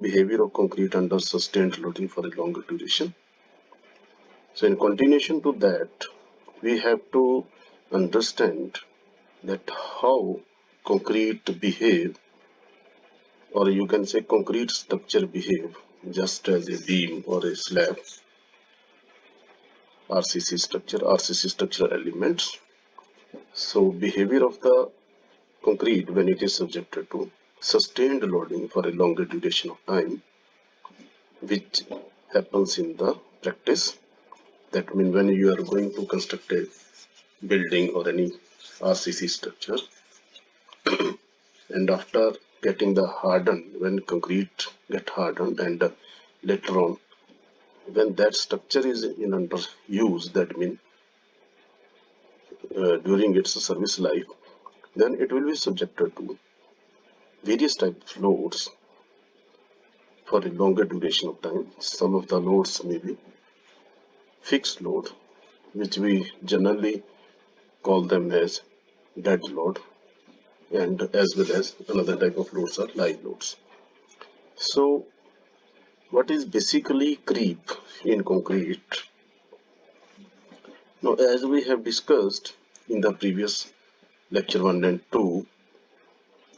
behavior of concrete under sustained loading for a longer duration. So in continuation to that, we have to understand that how concrete behave, or you can say concrete structure behave just as a beam or a slab, RCC structural elements. So behavior of the concrete when it is subjected to sustained loading for a longer duration of time, which happens in the practice. That means when you are going to construct a building or any RCC structure, and after getting the hardened, when concrete get hardened, and later on when that structure is in under use, that means during its service life, then it will be subjected to various types of loads for a longer duration of time. Some of the loads may be fixed load, which we generally call them as dead load, and as well as another type of loads are live loads. So what is basically creep in concrete? Now, as we have discussed in the previous lecture 1 and 2,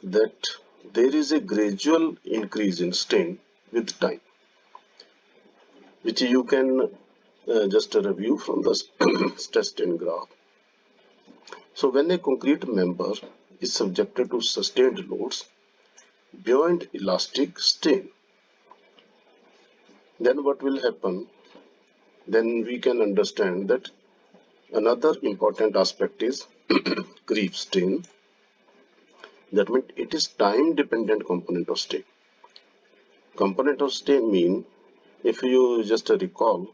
that there is a gradual increase in strain with time, which you can just review from the stress strain graph. So when a concrete member is subjected to sustained loads beyond elastic strain, then what will happen? Then we can understand that another important aspect is creep strain. That means it is time dependent component of strain. Component of strain mean, if you just recall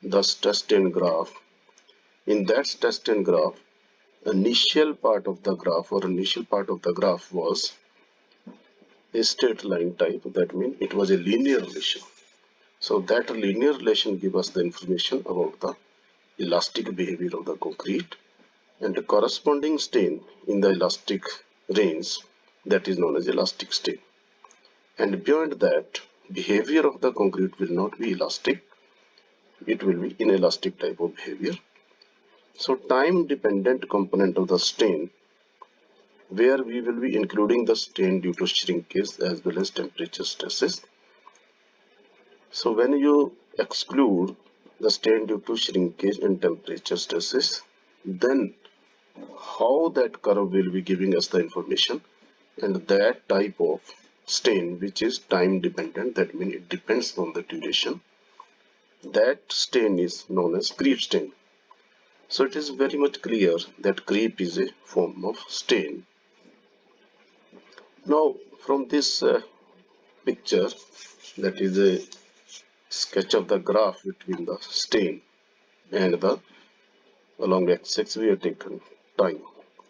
the stress strain graph, in that stress strain graph, initial part of the graph was a straight line type. That means it was a linear relation. So that linear relation gives us the information about the elastic behavior of the concrete, and the corresponding strain in the elastic range, that is known as elastic strain. And beyond that, behavior of the concrete will not be elastic, it will be inelastic type of behavior. So time dependent component of the strain, where we will be including the strain due to shrinkage as well as temperature stresses. So when you exclude the strain due to shrinkage and temperature stresses, then how that curve will be giving us the information, and that type of strain which is time dependent, that means it depends on the duration, that strain is known as creep strain. So it is very much clear that creep is a form of strain. Now from this picture, that is a sketch of the graph between the strain and the along x-axis we have taken time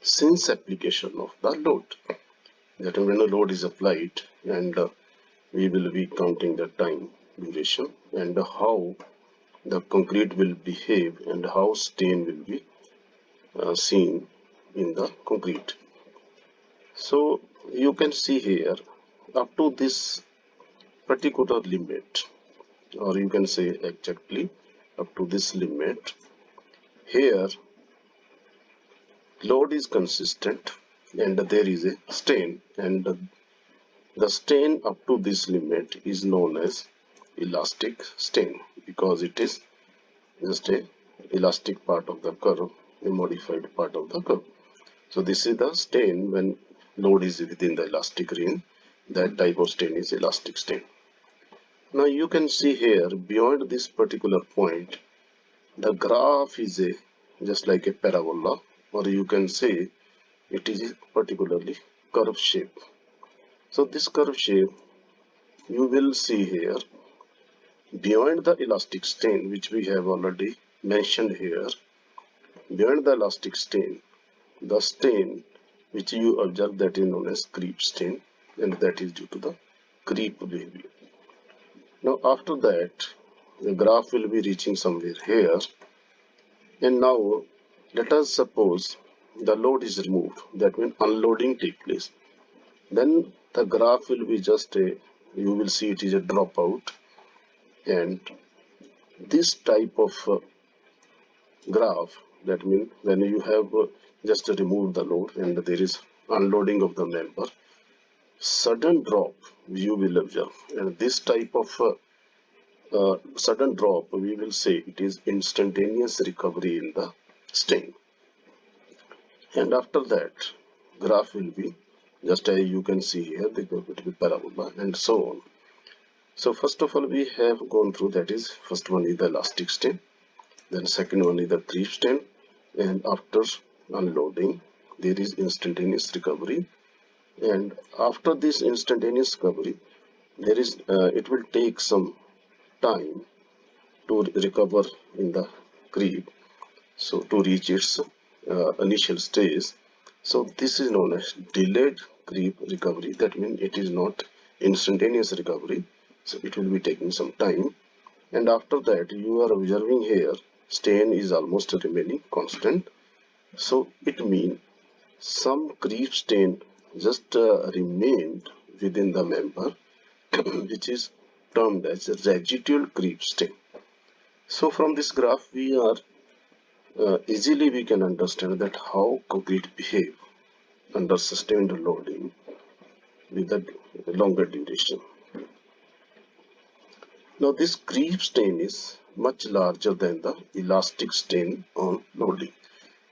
since application of the load. That when a load is applied, and we will be counting the time duration and how the concrete will behave and how strain will be seen in the concrete. So you can see here up to this particular limit, or you can say exactly up to this limit, here load is consistent and there is a strain, and the strain up to this limit is known as elastic strain, because it is just a elastic part of the curve, a modified part of the curve. So this is the strain when load is within the elastic range. That type of strain is elastic strain. Now you can see here beyond this particular point, the graph is just like a parabola, or you can say it is a particularly curve shape. So this curve shape you will see here beyond the elastic strain, which we have already mentioned here. Beyond the elastic strain, the strain which you observe, that is known as creep strain, and that is due to the creep behavior. Now after that, the graph will be reaching somewhere here, and now let us suppose the load is removed, that means unloading takes place. Then the graph will be just you will see it is a dropout, and this type of graph, that means when you have just removed the load and there is unloading of the member, sudden drop you will observe, and this type of sudden drop we will say it is instantaneous recovery in the strain. And after that graph will be just as you can see here, it will be parabola and so on. So first of all we have gone through, that is first one is the elastic strain, then second one is the creep strain, and after unloading there is instantaneous recovery, and after this instantaneous recovery there is it will take some time to recover in the creep, so to reach its initial stage. So this is known as delayed creep recovery, that means it is not instantaneous recovery, so it will be taking some time. And after that you are observing here strain is almost remaining constant, so it means some creep strain just remained within the member which is termed as residual creep strain. So from this graph we are easily we can understand that how concrete behave under sustained loading with a longer duration. Now this creep strain is much larger than the elastic strain on loading.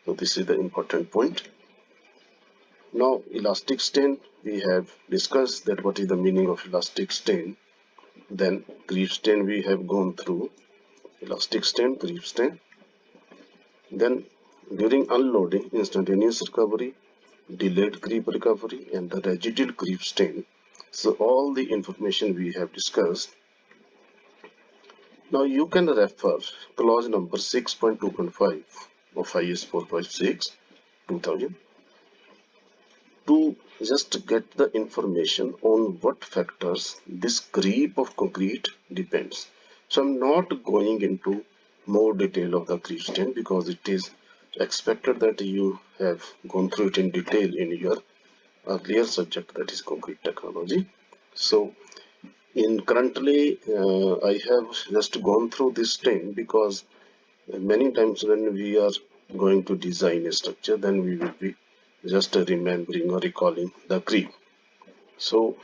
So this is the important point. Now elastic strain we have discussed that what is the meaning of elastic strain. Then creep strain we have gone through, elastic strain, creep strain. Then during unloading, instantaneous recovery, delayed creep recovery, and the residual creep strain. So all the information we have discussed. Now you can refer clause number 6.2.5 of IS 456 2000 to just get the information on what factors this creep of concrete depends. So I'm not going into more detail of the creep strain because it is expected that you have gone through it in detail in your earlier subject, that is concrete technology. So in currently I have just gone through this strain because many times when we are going to design a structure, then we will be just remembering or recalling the creep. So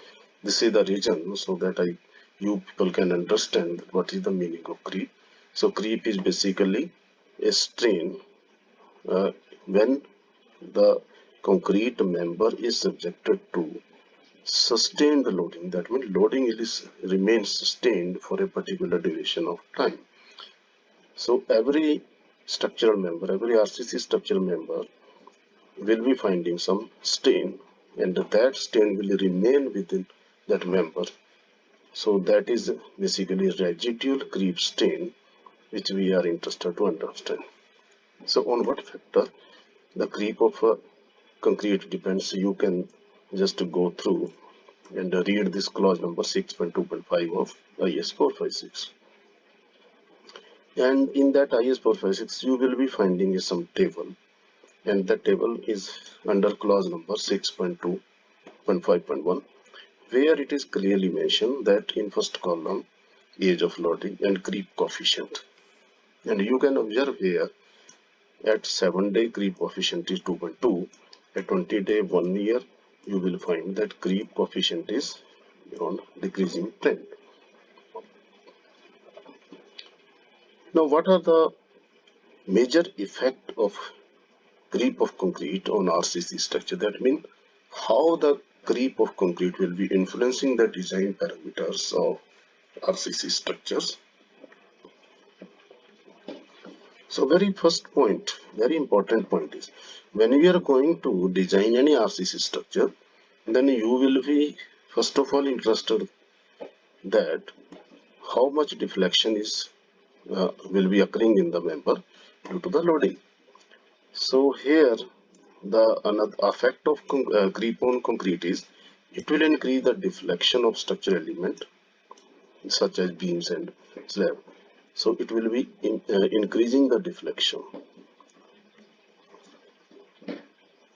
this is the reason so that you people can understand what is the meaning of creep. So creep is basically a strain when the concrete member is subjected to sustained loading. That means loading remains sustained for a particular duration of time. So every structural member, every RCC structural member will be finding some strain, and that strain will remain within that member. So that is basically residual creep strain which we are interested to understand. So on what factor the creep of concrete depends, you can just go through and read this clause number 6.2.5 of IS 456. And in that IS 456 you will be finding some table, and that table is under clause number 6.2.5.1, where it is clearly mentioned that in first column age of loading and creep coefficient, and you can observe here at 7-day creep coefficient is 2.2, at 20-day 1 year you will find that creep coefficient is on decreasing trend. Now what are the major effect of creep of concrete on RCC structure? That means how the creep of concrete will be influencing the design parameters of RCC structures. So very first point, very important point is, when we are going to design any RCC structure, then you will be first of all interested that how much deflection is will be occurring in the member due to the loading. So here the another effect of creep on concrete is it will increase the deflection of structural element such as beams and slab. So it will be increasing the deflection.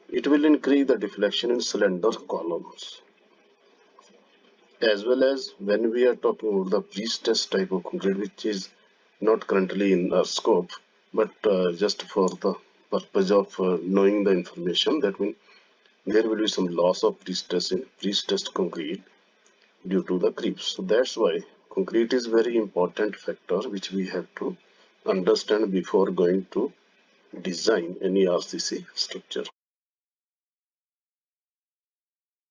It will increase the deflection in slender columns. as well as when we are talking about the pre-stressed type of concrete, which is not currently in our scope, but just for the purpose of knowing the information, that means there will be some loss of pre-stress in pre-stressed concrete due to the creeps. So that's why concrete is very important factor which we have to understand before going to design any RCC structure.